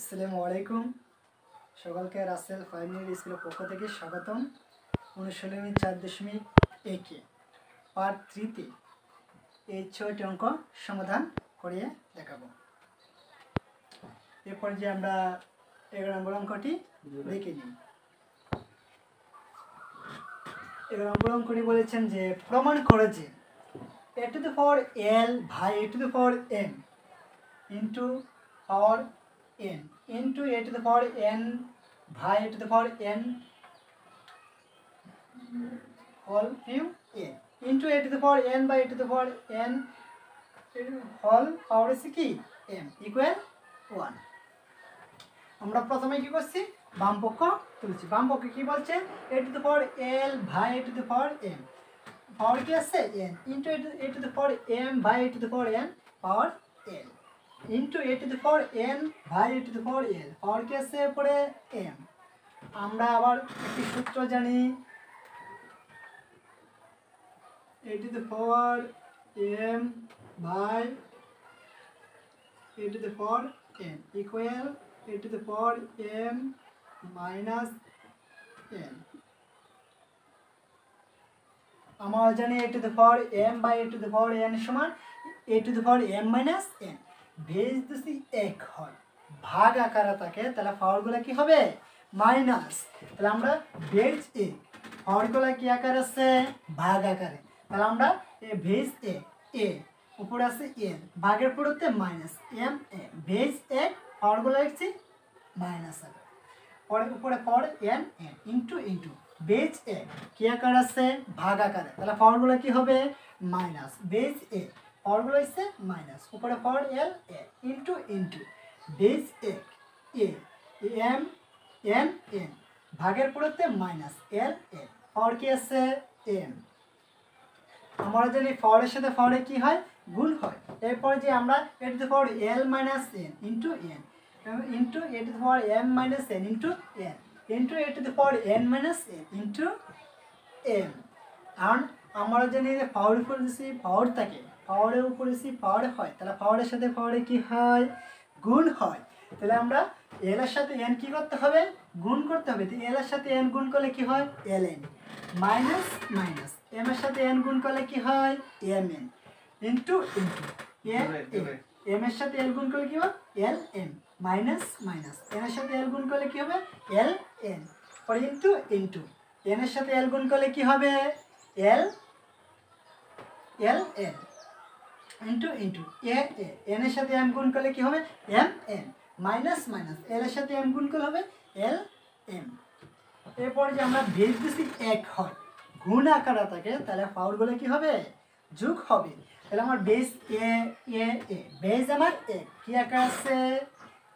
আসসালামু আলাইকুম। সকলকে রাসেল 5 মিনিট স্কুলের পক্ষ থেকে স্বাগতম। অনুশীলনী 4.1 পার্ট 3 এই 6টি অঙ্ক সমাধান করে দেখাবো। এরপর যে আমরা 11 নম্বর অঙ্কটি দেখে নিই। 11 নম্বর অঙ্কটি বলেছেন যে প্রমাণ করে যে a to the power l by a to the power n into power n into a to the power n by a to the power n whole cube a into a to the power n by a to the power n whole power is কি m equal 1। আমরা প্রথমে কি করছি, বাম পক্ষ তুলছি। বাম পক্ষে কি বলছে, a to the power l by a to the power m পাওয়ার কি আছে n into a to the power m by a to the power n power l into a to the power n by a to the power l পাওয়ার কি আছে পরে m। আমরা আবার একটি সূত্র জানি, a to the power m by a to the power n equal a to the power m minus n। আমরা জানি a to the power m by a to the power n সমান a to the power m minus n। Base যদি এক হয়, ভাগ আকারে থাকে, তাহলে পাওয়ারগুলো কি হবে মাইনাস। তাহলে আমরা বেজ এ পাওয়ারগুলো কি আকারে আছে ভাগ আকারে, তাহলে আমরা বেজ এ এ উপরে আছে n ভাগের পরিবর্তে মাইনাস m a বেজ এক পাওয়ারগুলো লিখছি মাইনাস আকারে, পরে উপরে power n n into into base এ কি আকার আছে ভাগ আকারে, তাহলে পাওয়ারগুলো কি হবে মাইনাস। বেজ এ পাওয়ারগুলো হচ্ছে মাইনাস, উপরে power l a into into base a a m n n ভাগের পরিবর্তে মাইনাস l a পাওয়ার কি আছে m। আমরা জানি পাওয়ারের সাথে পাওয়ারে কি হয় গুণ হয়। এরপর যে আমরা a to the power l minus n into n into a to the power m minus n into n into a to the power n minus n into m। কারণ আমরা জানি যে পাওয়ার উপর যদি পাওয়ার থাকে, পাওয়ারের উপরে যদি পাওয়ার হয়, তাহলে পাওয়ারের সাথে পাওয়ারে কি হয় গুণ হয়। তাহলে আমরা l এর সাথে n কি করতে হবে গুণ করতে হবে। তো l এর সাথে n গুণ করলে কি হয় ln মাইনাস মাইনাস m এর সাথে n গুণ করলে কি হয় mn ইনটু ইনটু m এর সাথে l গুণ করলে কি হবে lm মাইনাস মাইনাস n এর সাথে l গুণ করলে কি হবে ln পরে ইনটু ইনটু n এর সাথে l গুণ করলে কি হবে ln ইনটু ইনটু n এর সাথে m গুণ করলে কি হবে mn মাইনাস মাইনাস l এর সাথে m গুণ করলে হবে lm। এরপর যে আমরা বেজ যদি এক হয় গুণ আকারে থাকে, তাহলে পাওয়ারগুলো কি হবে যোগ হবে। তাহলে আমার base a A A base আমার এ কি আকার আছে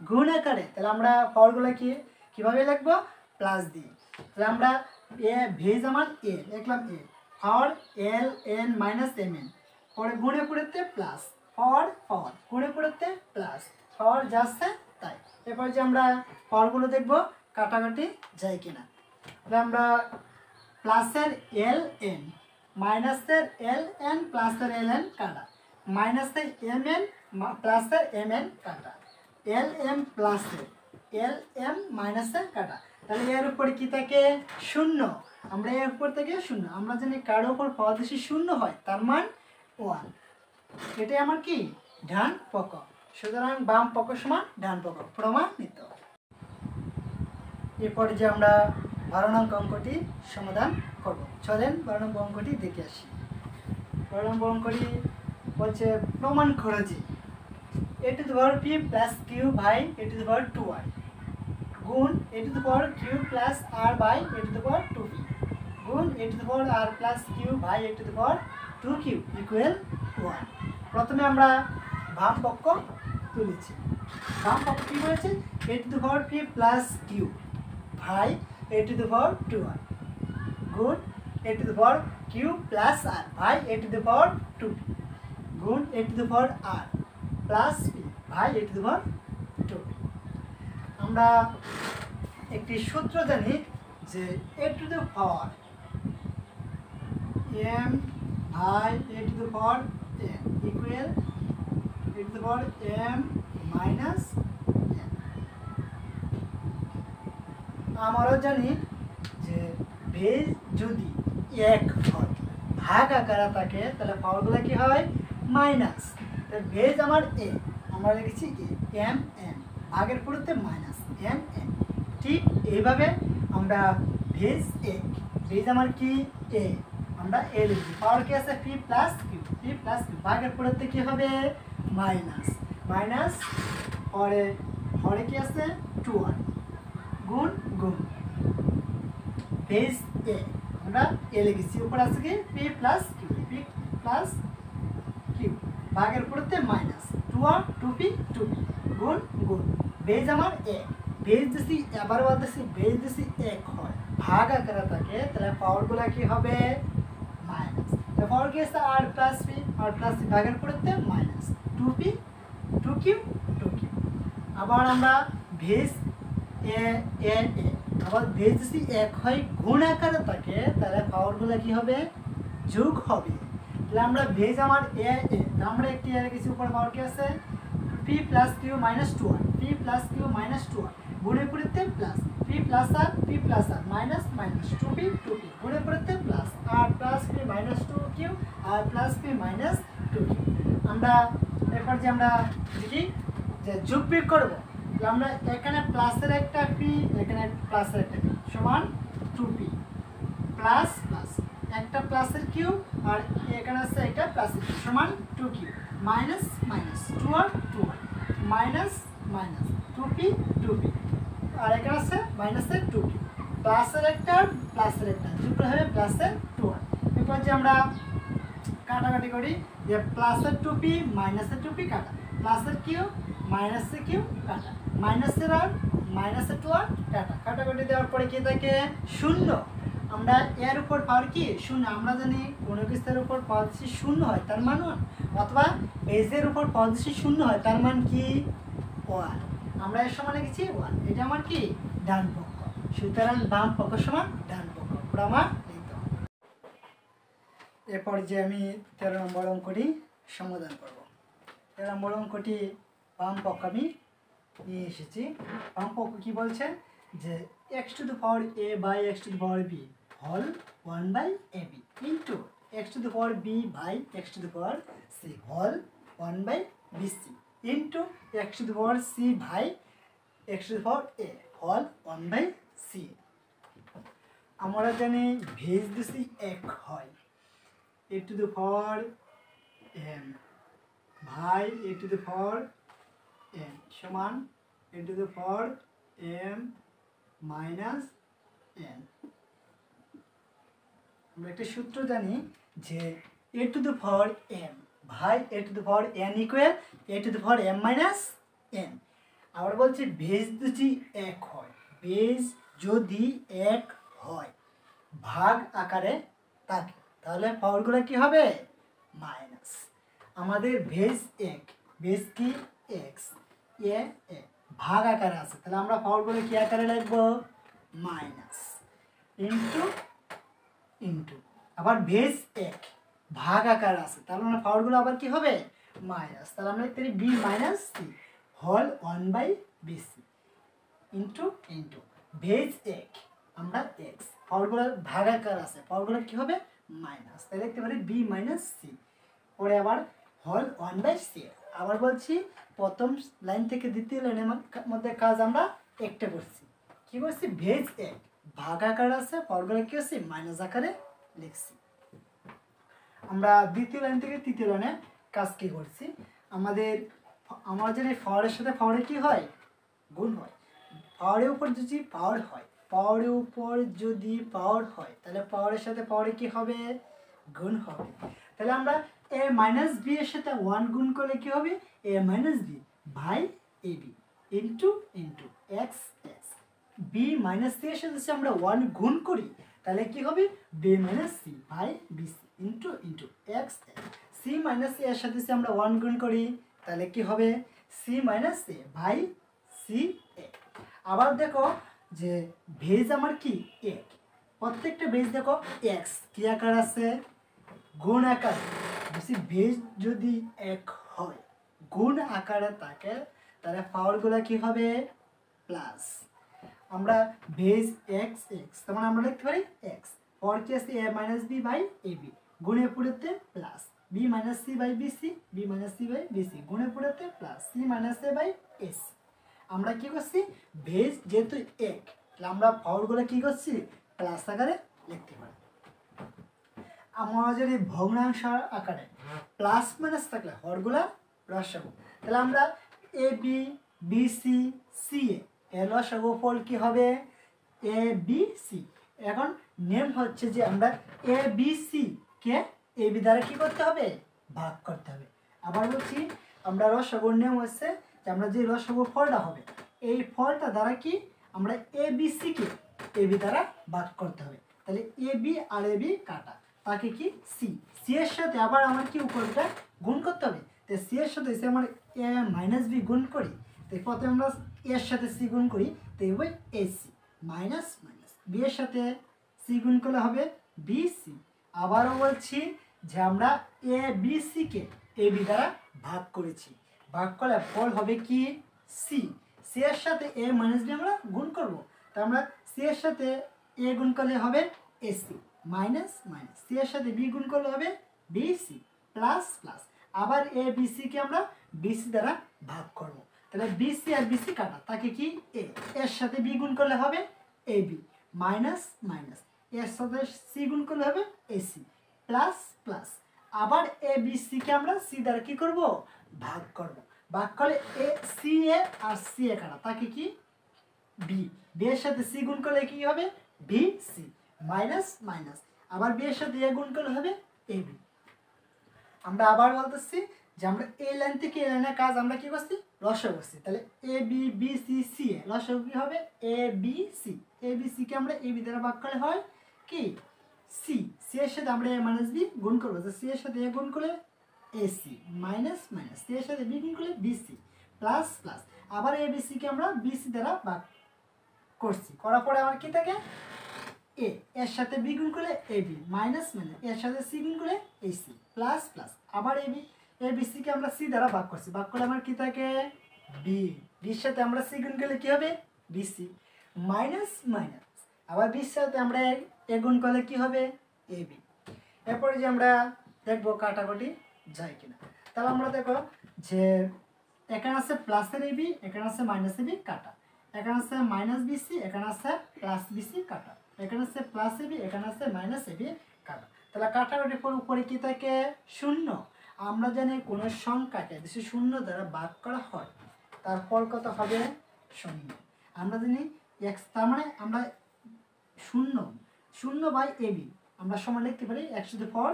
গুণ আকারে, তাহলে আমরা পাওয়ারগুলো কি কিভাবে লিখবো প্লাস দিয়ে। তাহলে আমরা এ বেজ আমার এ লিখলাম এ পাওয়ার L N minus M N, পরে গুণে পড়তে প্লাস পাওয়ার পাওয়ার গুণে পড়তে প্লাস পাওয়ার যাচ্ছে তাই। এরপর যে আমরা পাওয়ারগুলো দেখবো কাটাকাটি যায় কিনা। তাহলে আমরা প্লাসের এল এন মাইনাসের এল এন প্লাসের এল এন কাটা, মাইনাসের এম এন প্লাসের এম এন কাটা, এল এম প্লাসের এল এম মাইনাসের কাটা। তাহলে এর উপরে কি থাকে শূন্য, আমরা এর উপর থেকে শূন্য, আমরা জানি কারোর উপর পাওয়া বেশি শূন্য হয় তার মান 1। এটাই আমার কি ডান পক্ষ, সুতরাং বাম পক্ষ সমান ডান পক্ষ প্রমাণিত। এরপরে যে আমরা 12 নং অঙ্কটি সমাধান করব। চলেন 12 নং অঙ্কটি দেখে আসি। 12 নং অঙ্কটি বলছে প্রমাণ করো যে a to the power p plus q by a to the power 2r গুণ a to the power q plus r by a to the power 2p গুণ a to the power r plus q by a to the power 2q equal 1। প্রথমে আমরা বাম পক্ষ তুলেছি। বাম পক্ষ কি বলেছে a to the power p plus q by a to the power 2r গুণ a to the power q plus r by a to the power 2p গুণ a to the power r plus p by a to the power 2p। আমরা একটি সূত্র জানি যে a to the power m by a to the power n equal a to the power m minus n। আমরাও জানি যে veg যদি এক হয় ভাগ আকারে থাকে তাহলে পাওয়ারগুলো কি হয় মাইনাস। ভেজ আমার এ, আমরা লিখেছি এম এন, ভাগের পরিবর্তে মাইনাস এম এন। ঠিক এইভাবে আমরা ভেজ আমার কি এ, আমরা এ লিখি, পাওয়ার কি আছে পি প্লাস কিউ, ভাগের পরিবর্তে কি হবে মাইনাস, হরে হরে কি আছে 2 গুণ গুণ ভেজ এ, আমরা এ লিখেছি, উপর আছে কি পি প্লাস কিউ, ভাগের পরিবর্তে মাইনাস 2p গুণ গুণ ভেজ আমার এ, ভেজ যদি এবার বলতেছি ভেজ যদি এক হয় ভাগ আকারে থাকে তাহলে পাওয়ারগুলো কি হবে মাইনাস। পাওয়ার কি আছে আর প্লাস পি, ভাগের পরিবর্তে মাইনাস 2p 2q। আবার আমরা ভেজ এ আবার ভেজ যদি এক হয় গুণ আকারে থাকে তাহলে পাওয়ারগুলো কি হবে যোগ হবে। তাহলে আমরা ভেজ আমার এ আমরা একটি কিছু উপর পাওয়ার কি আছে p প্লাস কিউ মাইনাস 2 গুণের পরিবর্তে প্লাস p প্লাস আর মাইনাস 2p গুণের পরিবর্তে প্লাস আর প্লাস p মাইনাস 2q আর প্লাস p মাইনাস 2q। আমরা এরপর যে আমরা দেখি যে যোগ বিয়োগ করব, আমরা এখানে প্লাসের একটা p এখানে প্লাসের একটা p সমান 2p প্লাস একটা প্লাসের কিউ আর এখানে আছে একটা প্লাসের কিউ সমান 2q মাইনাস 2 আর মাইনাস 2p আর এখানে আছে মাইনাসের 2q প্লাসের একটা যুক্ত হবে প্লাসের 2 আর। এরপর যে আমরা কাটাকাটি করি যে প্লাসের 2p মাইনাসের 2p কাটা, প্লাসের কিউ মাইনাসের কিউ কাটা, মাইনাসের আর মাইনাসের 2 আর কাটা, কাটাকাটি দেওয়ার পরে কি থাকে শূন্য। আমরা এর উপর পাওয়ার কি শূন্য, আমরা জানি কোনো কিছুর উপর পাওয়ার যদি শূন্য হয় তার মান 1, অথবা বেজের উপর পাওয়ার যদি শূন্য হয় তার মান কি 1, আমরা এর সমান লিখেছি 1, এটা আমার কি ডান পক্ষ, সুতরাং বাম পক্ষ সমান ডান পক্ষ, পুরো আমার লিখতে হবে। এরপর যে আমি 13 নম্বর অঙ্কটি সমাধান করব। 13 নম্বর অঙ্কটি বাম পক্ষ আমি নিয়ে এসেছি। বাম পক্ষ কি বলছে যে x to the power a by x to the power b হল 1 by ab into x to the power b by x to the power c হল 1 by bc into x to the power c by x to the power a হল 1 by c। আমরা জানি veg যদি এক হয় a to the power m by a to the power m সমান a to the power m minus n। আমরা একটা সূত্র জানি যে a to the power m ভাই a to the power n equal a to the power m minus n। আবার বলছি veg যদি এক হয়, ভেজ যদি এক হয় ভাগ আকারে থাকে তাহলে পাওয়ারগুলো কি হবে মাইনাস। আমাদের ভেজ এক, ভেজ কি x এ ভাগ আকারে আছে তাহলে আমরা পাওয়ারগুলো কি আকারে লিখবো মাইনাস ইন্টু আবার ভেজ এক ভাগ আকারে আছে তাহলে আমরা পাওয়ারগুলো আবার কি হবে মাইনাস, তাহলে আমরা লিখতে পারি b মাইনাস c হল 1 বাই bc ইন্টু ভেজ এক আমরা x, পাওয়ারগুলো ভাগ আকারে আছে পাওয়ারগুলো কি হবে মাইনাস, তাহলে লিখতে পারি b মাইনাস c, পরে আবার হল 1 বাই c। আবার বলছি প্রথম লাইন থেকে দ্বিতীয় লাইনের মধ্যে কাজ আমরা একটা করছি, কি করছি ভেজ এক ভাগ আকারে আছে পাওয়ারগুলো কি হচ্ছে মাইনাস আকারে লিখছি। আমরা দ্বিতীয় লাইন থেকে তৃতীয় লাইনে কাজ কি করছি, আমরা জানি পাওয়ারের সাথে পাওয়ারে কি হয় গুণ হয়, পাওয়ারের উপর যদি পাওয়ার হয় তাহলে পাওয়ারের সাথে পাওয়ারে কি হবে গুণ হবে। তাহলে আমরা a মাইনাস b এর সাথে 1 গুণ করলে কি হবে a minus b by ab into x b minus c এর সাথে আমরা 1 গুণ করি তাহলে কি হবে b minus c by bc into x c minus a এর সাথে আমরা 1 গুণ করি তাহলে কি হবে c minus a by c a। আবার দেখো যে ভেজ আমার কি এক, প্রত্যেকটা ভেজ দেখো x কি আকার আছে গুণ আকার, বেশি ভেজ যদি এক হয় গুণ আকারে থাকে তাহলে পাওয়ারগুলো কি হবে প্লাস। আমরা বেজ এক্স এক্স তার মানে আমরা লিখতে পারি এক্স। পর কি আছে a minus b by a b, গুণে পুরোতে plus b minus c by b c, b minus c by b c, গুণে পুরোতে plus c minus a by s. আমরা কি করছি বেজ যেহেতু এক, তাহলে আমরা পাওয়ারগুলো কি করছি প্লাস আকারে লিখতে পারি। আমরা যদি ভগ্নাংশ আকারে প্লাস মাইনাস থাকলে হরগুলা রসাগু, তাহলে আমরা A B B C C এ রসাগু ফল কি হবে এ বি সি। এখন নেম হচ্ছে যে আমরা A B C K A B দ্বারা কি করতে হবে ভাগ করতে হবে। আবার বলছি আমরা রসাগুর নেম হচ্ছে যে আমরা যে রসাগু ফলটা হবে এই ফলটা দ্বারা কি আমরা A B C K A B দ্বারা ভাগ করতে হবে। তাহলে A B R A B কাটা, তাকে কি সি, সি এর সাথে আবার আমার কি উপরটা গুণ করতে হবে। তো সি এর সাথে এসে আমার এ মাইনাস বি গুণ করি, তো প্রথমে আমরা এর সাথে সি গুণ করি, তো এই বই a c minus minus b এর সাথে সি গুণ করলে হবে বি সি। আবারও বলছি যে আমরা A B C K A B দ্বারা ভাগ করেছি, ভাগ করলে ফল হবে কি সি, সি এর সাথে এ মাইনাস বি আমরা গুণ করব, তা আমরা সি এর সাথে এ গুণ করলে হবে এসি মাইনাস মাইনাস, সি এর সাথে বি গুণ করলে হবে বিসি প্লাস প্লাস, আবার এ বিসি কে আমরা বিসি দ্বারা ভাগ করব। তাহলে বিসি আর বিসি কাটা, তাকে কি এ এর সাথে বি গুণ করলে হবে এ বি মাইনাস মাইনাস, এর সাথে সি গুণ করলে হবে এসি প্লাস প্লাস, আবার এ বিসি কে আমরা সি দ্বারা কি করব ভাগ করব, ভাগ করলে a C A R C এ কাটা, তাকে কি বি, বি এর সাথে সি গুণ করলে কি হবে বি সি মাইনাস মাইনাস, আবার বি এর সাথে এ গুণ করলে হবে এ বি। আমরা আবার বলতেছি যে আমরা এই লাইন থেকে এই লাইনের কাজ আমরা কি করছি রসাগু করছি, তাহলে A B B C C এ রসাগু কি হবে A B C, A B C K আমরা এ বি দ্বারা ভাগ করলে হয় কি সি, সি এর সাথে আমরা এ মাইনাস বি গুণ করবো, সি এর সাথে এ গুণ করলে a c minus minus, c এর সাথে বি গুণ করলে বি সি প্লাস প্লাস, আবার এ বি সি কে আমরা বি সি দ্বারা ভাগ করছি, করার পরে আমার কি থাকে এ এর সাথে বি গুণ করলে এ বি মাইনাস মাইনাস, এর সাথে সি গুণ করলে এ সি প্লাস প্লাস, আবার A B A B C K আমরা সি দ্বারা ভাগ করছি, ভাগ করলে আমার কি থাকে বি, বির সাথে আমরা সি গুণ করলে কি হবে বি সি মাইনাস মাইনাস, আবার বির সাথে আমরা এ গুণ করলে কি হবে এ বি। এরপরে যে আমরা দেখবো কাটাকুটি যায় কিনা, তাহলে আমরা দেখো যে এখানে আছে প্লাসের এ বি, এখানে আছে মাইনাস এ বি কাটা, এখানে আছে মাইনাস বিসি, এখানে আছে প্লাস বিসি কাটা, এখানে আছে প্লাস এবি, এখানে আছে মাইনাস এবি কাটা, তাহলে কাটাকুটির পর উপরে কি থাকে শূন্য। আমরা জানি কোনো সংখ্যাকে যদি শূন্য দ্বারা ভাগ করা হয় তার ফল কত হবে শূন্য। আমরা জানি এক্স, তার মানে আমরা শূন্য শূন্য বাই এবি আমরা সমান লিখতে পারি এক্স টু দি পাওয়ার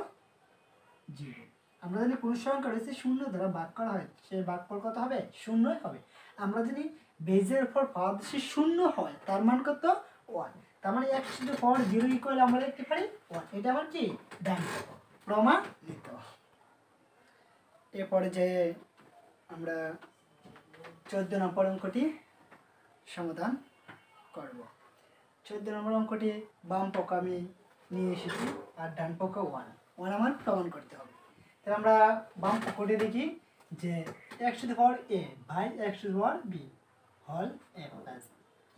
0। আমরা জানি কোনো সংখ্যা রয়েছে শূন্য দ্বারা ভাগ করা হয় সে ভাগফল কত হবে শূন্যই হবে। আমরা জানি বেজের উপর পাওয়ার বেশি শূন্য হয় তার মান কত 1, তার মানে x to the power 0 equal আমরা লিখতে পারি 1, এটা আমার কি ডান প্রমাণিত। এরপরে যে আমরা 14 নম্বর অঙ্কটি সমাধান করব। 14 নম্বর অঙ্কটি বাম পক্ষ আমি নিয়ে এসেছি আর ডান পক্ষ 1 আমার প্রমাণ করতে হবে। তাহলে আমরা বাম পক্ষটি দেখি যে x to the power a by x to the power b whole a plus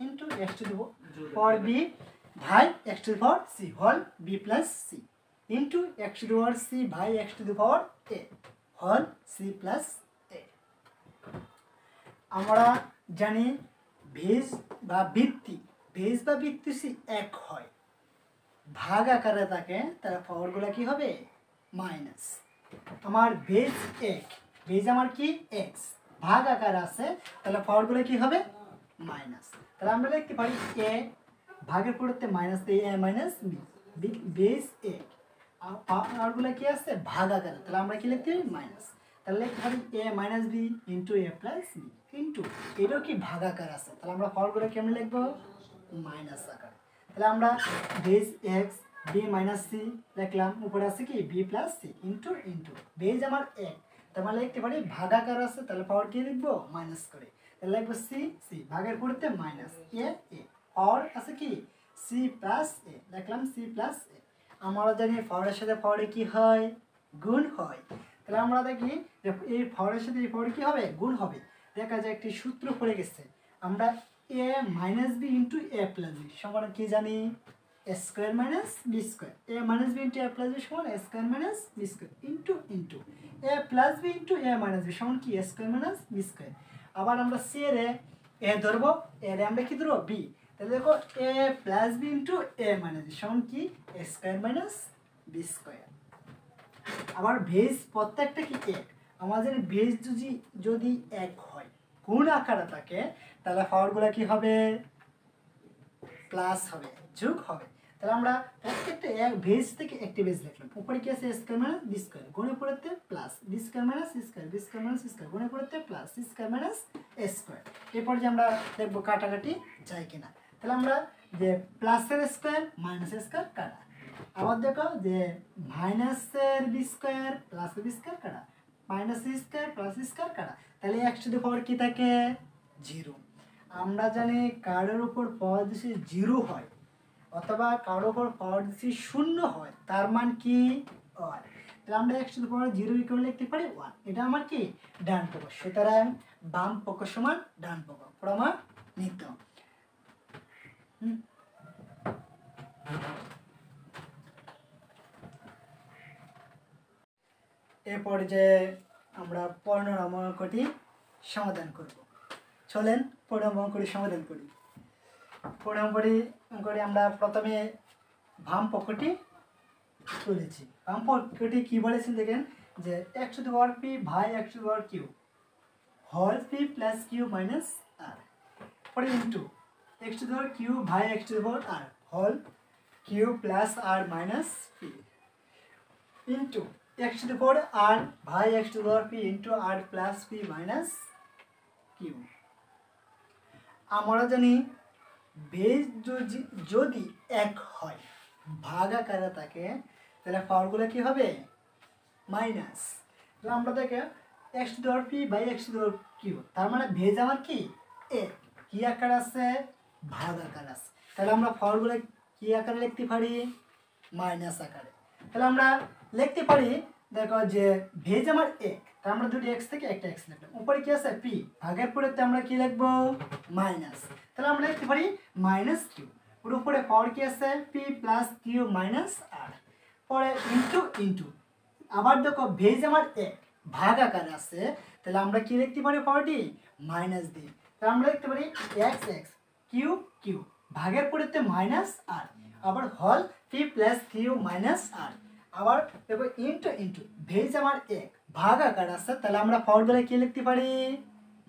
into x to the power b by x to the power c whole b plus c into x to the power c by x to the power a whole c plus a. আমরা জানি base বা ভিত্তি, base বা ভিত্তি C এক হয়, ভাগ আকারে থাকে তার পাওয়ারগুলো কি হবে মাইনাস। আমার বেজ এক, বেজ আমার কি এক্স, ভাগ আকার আছে তাহলে পাওয়ারগুলো কি হবে মাইনাস। তাহলে আমরা লিখতে পারি এ ভাগের পরিবর্তে মাইনাস দিয়ে এ মাইনাস বি, বেজ এক পাওয়ারগুলো কি আছে ভাগ আকারে, তাহলে আমরা কি লিখতে পারি মাইনাস। তাহলে লিখতে পারি এ minus b into a plus b into এটাও কি ভাগ আকার আছে, তাহলে আমরা পাওয়ারগুলো কেমন লিখবো মাইনাস আকারে। তাহলে আমরা base x b minus c লিখলাম, উপরে আছে কি b plus c into into base আমার এক, তার মানে লিখতে পারি ভাগ আকার আছে তাহলে পাওয়ার কি লিখবো মাইনাস করে, তাহলে লিখবো সি সি ভাগের পরিবর্তে মাইনাস এ এ পাওয়ার আছে কি সি প্লাস এ লিখলাম সি প্লাস এ। আমরা জানি পাওয়ারের সাথে পাওয়ারে কি হয় গুণ হয়, তাহলে আমরা দেখি এই পাওয়ারের সাথে এই পাওয়ারে কি হবে গুণ হবে। দেখা যায় একটি সূত্র পড়ে গেছে, আমরা a minus b into a plus b সমান কি জানি a square minus b square. A minus b into a plus b সমান a square minus b square into into a plus b into a minus b সমান কি a square minus b square. আবার আমরা C এর এ ধরবো, এর আমরা কি ধরবো বি, তাহলে দেখো এ plus b into a minus b সমান কি a square minus b square. আবার বেজ প্রত্যেকটা কি এক, আমাদের বেজ যদি এক হয় গুণ আকারে থাকে তাহলে পাওয়ারগুলো কি হবে প্লাস হবে, যোগ হবে। তাহলে আমরা প্রত্যেকটা এক বেজ থেকে একটি বেজ লিখলাম, উপরে কি আছে স্কয়ার মাইনাস বি স্কয়ার, গুণে পড়তে plus b square minus c square, b square minus c square, গুণে পড়তে plus c square minus a square. এরপর যে আমরা দেখবো কাটাকাটি যায় কিনা। তাহলে আমরা যে প্লাসের স্কয়ার মাইনাসের স্কয়ার কাটা, আবার দেখো যে মাইনাসের বি স্কয়ার প্লাসের বি স্কয়ার কাটা, minus c square plus c square কাটা, তাহলে x টু দি পাওয়ার কি থাকে 0। আমরা জানি কারোর উপর পাওয়ার দিছি 0 হয় অথবা কারোর উপর পাওয়ার দিছি 0 হয়, তার মান কি 1। তাহলে আমরা x to the power 0 equal লিখতে পারি 1, এটা আমার কি ডান পক্ষ। সুতরাং বাম পক্ষ সমান ডান পক্ষ প্রমাণিত। এরপর যে আমরা পনেরো অঙ্কটি সমাধান করব, চলেন পনেরো অঙ্কটি সমাধান করি। পনেরো অঙ্কটি আমরা প্রথমে বাম পক্ষটি তুলেছি। বাম পক্ষটি কি বলেছেন দেখেন যে x to the power p by x to the power q whole p plus q minus r, পরে into x to the power q by x to the power r whole q plus r minus p into x to the power r by x to the power p into r plus p minus q। আমরা জানি base যদি এক হয় ভাগ আকারে থাকে তাহলে পাওয়ারগুলো কি হবে মাইনাস। তাহলে আমরা দেখে x to the power p by x to the power q, তার মানে বেজ আমার কি এক, কি আকার আছে ভাগ আকার আছে। তাহলে আমরা পাওয়ারগুলো কি আকারে লিখতে পারি মাইনাস আকারে। তাহলে আমরা লিখতে পারি দেখো যে ভেজ আমার এক, তার আমরা দুটি x থেকে একটা x লিখলাম, উপরে কি আছে p, ভাগের পরেতে আমরা কি লিখবো মাইনাস। তাহলে আমরা লিখতে পারি মাইনাস q, ওর উপরে পাওয়ার কি আছে p plus q minus r, পরে ইনটু ইনটু আবার দেখো ভেজ আমার এক ভাগ আকারে আছে, তাহলে আমরা কি লিখতে পারি পাওয়ারটি মাইনাস দিয়ে। তাহলে আমরা লিখতে পারি x x q q ভাগের পরেতে মাইনাস r, আবার হল p plus q minus r, আবার দেখো ইনটু ইনটু ভেজ আমার এক ভাগ আকার আছে, তাহলে আমরা পাওয়ারগুলো কি লিখতে পারি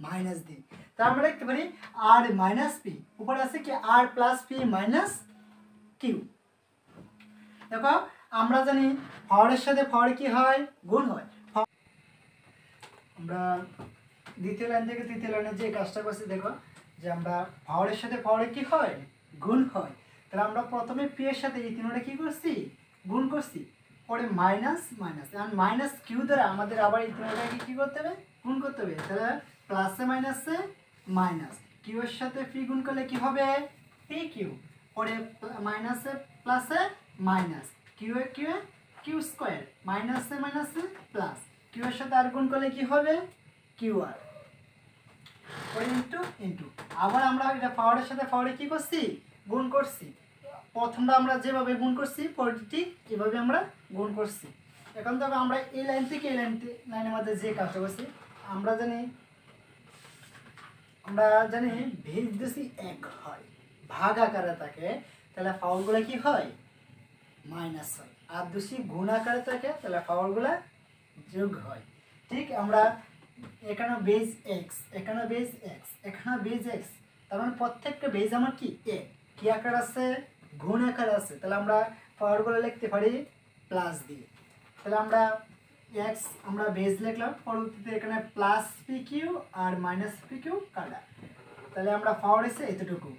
মাইনাস দিই। তাহলে আমরা লিখতে পারি r মাইনাস p, উপরে আছে কি r plus p minus q। দেখো আমরা জানি পাওয়ারের সাথে পাওয়ার কি হয় গুণ হয়। আমরা দ্বিতীয় লাইন থেকে তৃতীয় লাইনে যে কাজটা করছি দেখো যে আমরা পাওয়ারের সাথে পাওয়ারে কি হয় গুণ হয়। তাহলে আমরা প্রথমে p এর সাথে এই তিনটা কি করছি গুণ করছি, পরে মাইনাস মাইনাস, আর মাইনাস কিউ দ্বারা আমাদের আবার এই তিনটাকে কি করতে হবে গুণ করতে হবে। তাহলে প্লাসে মাইনাসে মাইনাস, কিউ এর সাথে পি গুণ করলে কি হবে পি কিউ, পরে মাইনাসে প্লাসে মাইনাস, কিউ এ কিউ স্কোয়ার, মাইনাসে মাইনাসে প্লাস, কিউ এর সাথে আর গুণ করলে কি হবে কিউ আর, পরে ইনটু ইনটু আবার আমরা এটা পাওয়ারের সাথে পাওয়ারে কি করছি গুণ করছি। প্রথমটা আমরা যেভাবে গুণ করছি পরেরটি এভাবে আমরা গুণ করছি। এখন তবে আমরা এই লাইন থেকে এই লাইনের মধ্যে যে কাজটা করছি আমরা জানি ভেজ যদি এক হয় ভাগ আকারে থাকে তাহলে পাওয়ারগুলো কি হয় মাইনাস হয়, আর যদি গুণ আকারে থাকে তাহলে পাওয়ারগুলো যোগ হয়। ঠিক আমরা এখানে বেজ এক্স, এখানে বেজ এক্স, এখানে বেজ এক্স, তার মানে প্রত্যেকটা বেজ আমার কি এক, কি আকার আছে গুণ আকার আছে। তাহলে আমরা পাওয়ারগুলো লিখতে পারি প্লাস দিয়ে। তাহলে আমরা এক্স আমরা বেজ লিখলাম, পরবর্তীতে এখানে প্লাস পি কিউ আর মাইনাস পি কিউ কাটা। তাহলে আমরা পাওয়ার এসে এতটুকু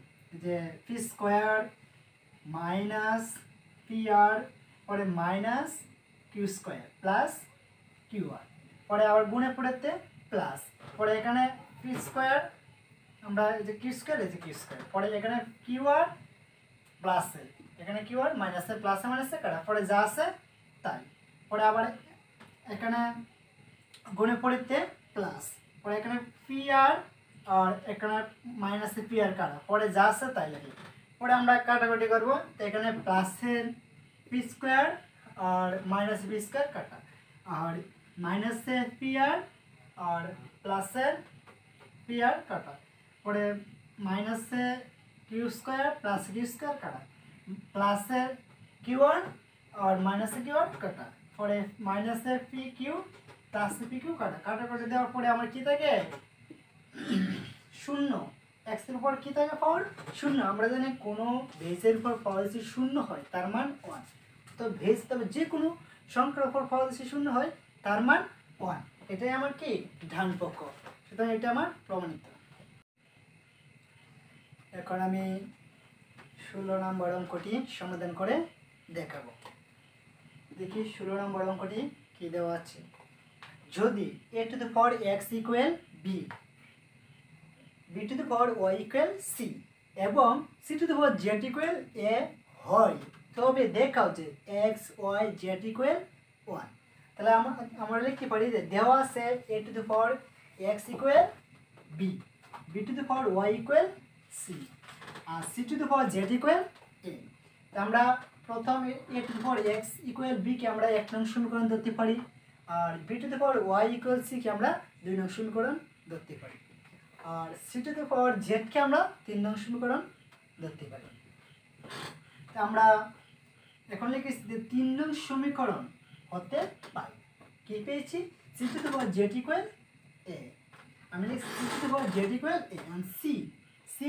যে p square minus p r, পরে minus q square plus q r, পরে আবার গুণে পড়েতে প্লাস, পরে এখানে পি স্কোয়ার আমরা এই যে কিউ স্কোয়ার এই যে কিউ স্কোয়ার, পরে এখানে কিউ আর প্লাসে, এখানে কিউ আর মাইনাসে প্লাসে মাইনাসে কাটা, পরে যা আছে তাই, পরে আবার এখানে গুণে পড়েতে প্লাস, পরে এখানে পি আর আর এখানে মাইনাসের পি আর কাটা, পরে যা আছে তাই লাগে। পরে আমরা কাটাকাটি করবো, তো এখানে প্লাসের পি স্কোয়ার আর মাইনাস পি স্কোয়ার কাটা, আর মাইনাসের পি আর প্লাসের পি আর কাটা, পরে মাইনাসে q square plus q square কাটা, প্লাসের কিউ ওয়ান আর মাইনাসে কিউ ওয়ান কাটা, পরে মাইনাসে পি কিউ প্লাসে পি কিউ কাটা। কাটাকাটি দেওয়ার পরে আমার কী থাকে? শূন্য। এক্সের উপর কী থাকে? পাওয়ার শূন্য। আমরা জানি কোনো ভেজের উপর পাওয়ার যদি শূন্য হয় তার মান 1। তো ভেজ তবে যে কোনো সংখ্যার উপর পাওয়ার যদি শূন্য হয় তার মান 1। এটাই আমার কি? ডান পক্ষ। সুতরাং এটা আমার প্রমাণিত। এখন আমি 16 নম্বর অঙ্কটি সমাধান করে দেখাবো। দেখি 16 নম্বর অঙ্কটি কি দেওয়া আছে। যদি a to the power x equal b, b to the power y equal c এবং c to the power z equal a হয়, তবে দেখাও যে x y z equal 1। তাহলে আমরা লিখতে পারি যে দেওয়া আছে a to the power x equal b, b to the power y equal c R c to the power z equal a। তো আমরা প্রথম a to the power x equal b কে আমরা 1 নং সমীকরণ ধরতে পারি, আর b to the power y equal c কে আমরা 2 নং সমীকরণ ধরতে পারি, আর c to the power z কে আমরা 3 নং সমীকরণ ধরতে পারি। তো আমরা এখন লিখেছি যে 3 নং সমীকরণ হতে পাই কি পেয়েছি? c to the power z equal a। আমি লিখছি c to the power z equal a, and c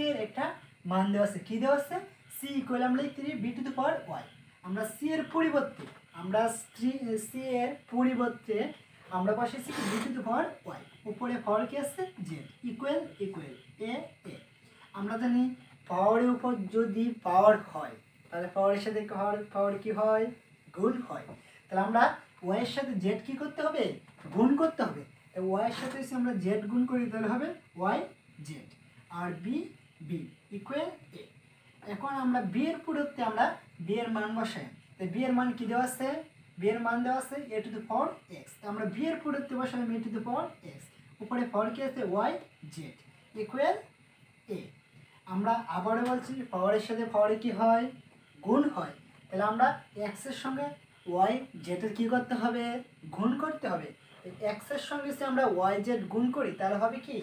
এর একটা মান দেওয়া আছে। কি দেওয়া আছে? c ইকুয়াল আমরা লিখতে পারি b to the power y। আমরা c এর পরিবর্তে আমরা বসেছি কি b to the power y, উপরে পাওয়ার কি আছে? z equal a a। আমরা জানি পাওয়ারের উপর যদি পাওয়ার হয় তাহলে পাওয়ারের সাথে পাওয়ার কি হয়? গুণ হয়। তাহলে আমরা y এর সাথে z কি করতে হবে? গুণ করতে হবে। y এর সাথে যদি আমরা z গুণ করি তাহলে হবে y z, আর b ইকুয়াল a। এখন আমরা b এর পরিবর্তে আমরা b এর মান বসাই। তো b এর মান কি দেওয়া আছে? b এর মান দেওয়া আছে a to the power x। আমরা b এর পরিবর্তে বসাই a to the power x, উপরে পাওয়ার কি আছে? y z equal a। আমরা আবারও বলছি পাওয়ারের সাথে পাওয়ারে কি হয়? গুণ হয়। তাহলে আমরা x এর সঙ্গে y z এর কি করতে হবে? গুণ করতে হবে। x এর সঙ্গে যদি আমরা y z গুণ করি তাহলে হবে কি?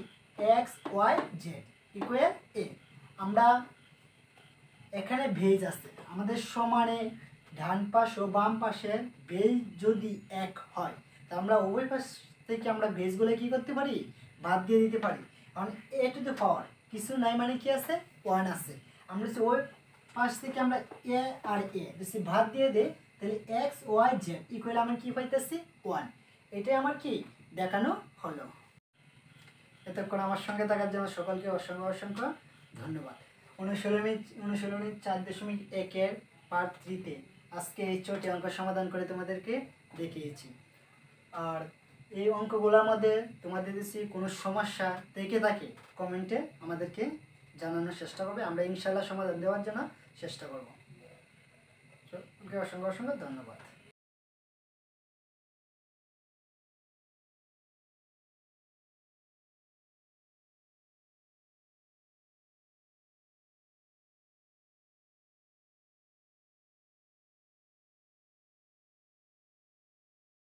x y z equal a। আমরা এখানে ভেজ আছে আমাদের সমানে, ডান পাশ ও বাম পাশে ভেজ যদি এক হয় তা আমরা উভয় পাশ থেকে আমরা ভেজগুলো কি করতে পারি? বাদ দিয়ে দিতে পারি। কারণ a to the power কিছু নাই মানে কি আছে? 1 আছে। আমরা যদি ওই পাশ থেকে আমরা a আর a যদি বাদ দিয়ে দেই তাহলে x y z ইকুয়াল আমরা কি পাইতেছি? 1। এটাই আমার কি দেখানো হলো। এতক্ষণ আমার সঙ্গে থাকার জন্য সকলকে অসংখ্য ধন্যবাদ। অনুশীলনী 4.1 পার্ট 3-তে আজকে এই 6টি অঙ্ক সমাধান করে তোমাদেরকে দেখিয়েছি। আর এই অঙ্কগুলোর মধ্যে তোমাদের যদি কোনো সমস্যা থেকে থাকে কমেন্টে আমাদেরকে জানানোর চেষ্টা করবে, আমরা ইনশাআল্লাহ সমাধান দেওয়ার জন্য চেষ্টা করব। অসংখ্য ধন্যবাদ।